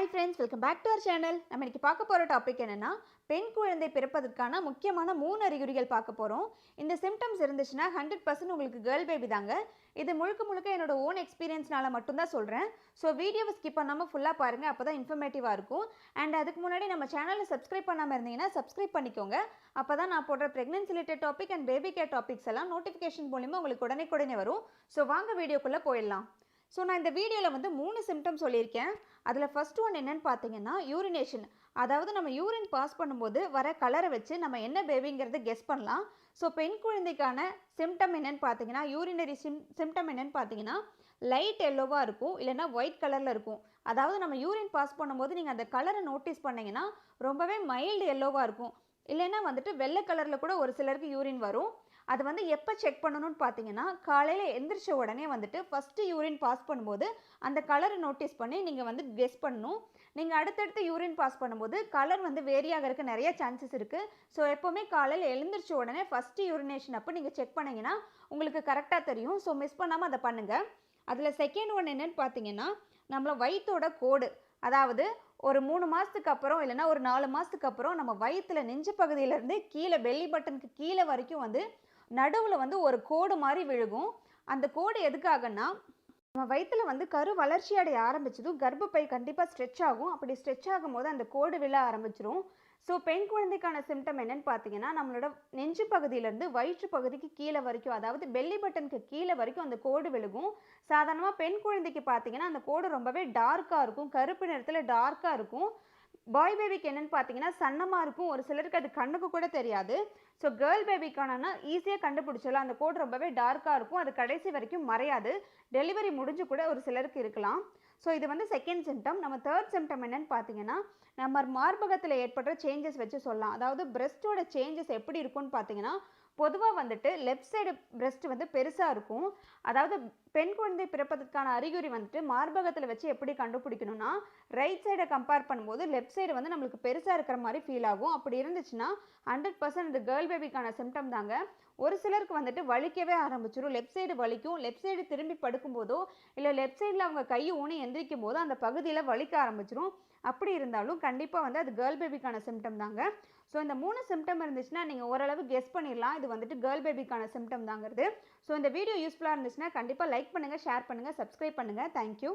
Hi friends, welcome back to our channel. நம்ம இன்னைக்கு பார்க்க போகிற டாபிக் என்னென்னா, பெண் குழந்தை பிறப்பதற்கான முக்கியமான 3 அறிகுறிகள் பார்க்க போகிறோம். இந்த சிம்டம்ஸ் இருந்துச்சுன்னா 100% உங்களுக்கு கேர்ள் பேபி தாங்க. இது முழுக்க முழுக்க என்னோட ஓன் எக்ஸ்பீரியன்ஸ்னால மட்டும்தான் சொல்கிறேன். ஸோ வீடியோவை ஸ்கிப் பண்ணாமல் ஃபுல்லாக பாருங்கள், அப்போ தான் இன்ஃபர்மேட்டிவாக இருக்கும். அண்ட் அதுக்கு முன்னாடி நம்ம சேனலை சப்ஸ்கிரைப் பண்ணாமல் இருந்தீங்கன்னா சப்ஸ்கிரைப் பண்ணிக்கோங்க. அப்போ தான் நான் போடுற pregnancy related topic and baby care topics எல்லாம் நோட்டிஃபிகேஷன் மூலிமா உங்களுக்கு உடனே வரும். ஸோ வாங்க வீடியோக்குள்ளே போயிடலாம். ஸோ நான் இந்த வீடியோவில் வந்து 3 சிம்டம்ஸ் சொல்லியிருக்கேன். அதில் ஃபர்ஸ்ட் ஒன் என்னென்னு பார்த்தீங்கன்னா யூரினேஷன். அதாவது நம்ம யூரின் பாஸ் பண்ணும்போது வர கலரை வச்சு நம்ம என்ன பேபிங்கிறத கெஸ் பண்ணலாம். ஸோ பெண் குழந்தைக்கான சிம்டம் என்னென்னு பார்த்தீங்கன்னா, யூரினரி சிம்டம் என்னென்னு பார்த்தீங்கன்னா, லைட் எல்லோவாக இருக்கும், இல்லைனா ஒயிட் கலரில் இருக்கும். அதாவது நம்ம யூரின் பாஸ் பண்ணும்போது நீங்கள் அந்த கலரை நோட்டீஸ் பண்ணிங்கன்னா ரொம்பவே மைல்டு எல்லோவாக இருக்கும். இல்லைன்னா வந்துட்டு வெள்ளை கலரில் கூட ஒரு சிலருக்கு யூரின் வரும். அது வந்து எப்போ செக் பண்ணணும்னு பார்த்தீங்கன்னா, காலையில் எந்திரிச்ச உடனே வந்துட்டு ஃபஸ்ட்டு யூரின் பாஸ் பண்ணும்போது அந்த கலரை நோட்டீஸ் பண்ணி நீங்கள் வந்து கெஸ் பண்ணணும். நீங்கள் அடுத்தடுத்து யூரின் பாஸ் பண்ணும்போது கலர் வந்து வேரி ஆகிறதுக்கு நிறைய சான்சஸ் இருக்குது. ஸோ எப்போவுமே காலையில் எழுந்திரிச்ச உடனே ஃபஸ்ட்டு யூரினேஷன் அப்போ நீங்கள் செக் பண்ணிங்கன்னா உங்களுக்கு கரெக்டாக தெரியும். ஸோ மிஸ் பண்ணாமல் அதை பண்ணுங்கள். அதில் செகண்ட் ஒன் என்னென்னு பார்த்தீங்கன்னா, நம்மள வயிற்றோட கோடு. அதாவது ஒரு 3 மாதத்துக்கு அப்புறம் இல்லைனா ஒரு 4 மாதத்துக்கு அப்புறம் நம்ம வயிற்றில் நெஞ்சு பகுதியிலேருந்து கீழே பெல்லி பட்டனுக்கு கீழே வரைக்கும் வந்து நடுவில் வந்து ஒரு கோடு மாதிரி விழுகும். அந்த கோடு எதுக்காகன்னா, நம்ம வயிற்றில் வந்து கரு வளர்ச்சி அடைய ஆரம்பிச்சதும் கர்ப்பப்பை கண்டிப்பாக ஸ்ட்ரெச் ஆகும். அப்படி ஸ்ட்ரெச் ஆகும்போது அந்த கோடு விழ ஆரம்பிச்சிரும். ஸோ பெண் குழந்தைக்கான சிம்டம் என்னென்னு பார்த்தீங்கன்னா, நம்மளோட நெஞ்சு பகுதியிலேருந்து வயிற்று பகுதிக்கு கீழே வரைக்கும், அதாவது பெல்லி பட்டனுக்கு கீழே வரைக்கும் அந்த கோடு விழுகும். சாதாரணமாக பெண் குழந்தைக்கு பார்த்தீங்கன்னா அந்த கோடு ரொம்பவே டார்க்காக இருக்கும், கருப்பு நிறத்தில் டார்க்காக இருக்கும். பாய் பேபிக்கு என்னென்னு பார்த்தீங்கன்னா சன்னமாக இருக்கும், ஒரு சிலருக்கு அது கண்ணுக்கு கூட தெரியாது. ஸோ கேர்ள் பேபிக்கானா ஈஸியாக கண்டுபிடிச்சலாம். அந்த கோடு ரொம்பவே டார்க்காக இருக்கும், அது கடைசி வரைக்கும் மறையாது. டெலிவரி முடிஞ்சு கூட ஒரு சிலருக்கு இருக்கலாம். ஸோ இது வந்து செகண்ட் சிம்டம். நம்ம தேர்ட் சிம்டம் என்னென்னு பார்த்தீங்கன்னா, நம்ம மார்பகத்தில் ஏற்படுற சேஞ்சஸ் வச்சு சொல்லலாம். அதாவது பிரெஸ்ட்டோட சேஞ்சஸ் எப்படி இருக்கும்னு பார்த்தீங்கன்னா, பொதுவாக வந்துட்டு லெஃப்ட் சைடு பிரெஸ்ட் வந்து பெருசாக இருக்கும். அதாவது பெண் குழந்தை பிறப்பதற்கான அறிகுறி வந்துட்டு மார்பகத்தில் வச்சு எப்படி கண்டுபிடிக்கணும்னா, ரைட் சைடை கம்பேர் பண்ணும்போது லெஃப்ட் சைடு வந்து நம்மளுக்கு பெருசாக இருக்கிற மாதிரி ஃபீல் ஆகும். அப்படி இருந்துச்சுன்னா 100% இது கேர்ள் பேபிக்கான சிம்டம் தாங்க. ஒரு சிலருக்கு வந்துட்டு வலிக்கவே ஆரம்பிச்சிடும். லெஃப்ட் சைடு வலிக்கும். லெஃப்ட் சைடு திரும்பி படுக்கும்போதோ இல்லை லெஃப்ட் சைடில் அவங்க கையை ஊனி எந்திரிக்கும் போதோ அந்த பகுதியில் வலிக்க ஆரம்பிச்சிடும். அப்படி இருந்தாலும் கண்டிப்பாக வந்து அது கேர்ள் பேபிக்கான சிம்டம் தாங்க. ஸோ இந்த 3 சிம்டம் இருந்துச்சுன்னா நீங்கள் ஓரளவு கெஸ் பண்ணிடலாம் இது வந்துட்டு கேர்ள் பேபிக்கான சிம்டம் தாங்கிறது. ஸோ இந்த வீடியோ யூஸ்ஃபுல்லாக இருந்துச்சுன்னா கண்டிப்பாக லைக் பண்ணுங்கள், ஷேர் பண்ணுங்கள், சப்ஸ்கிரைப் பண்ணுங்கள். தேங்க்யூ.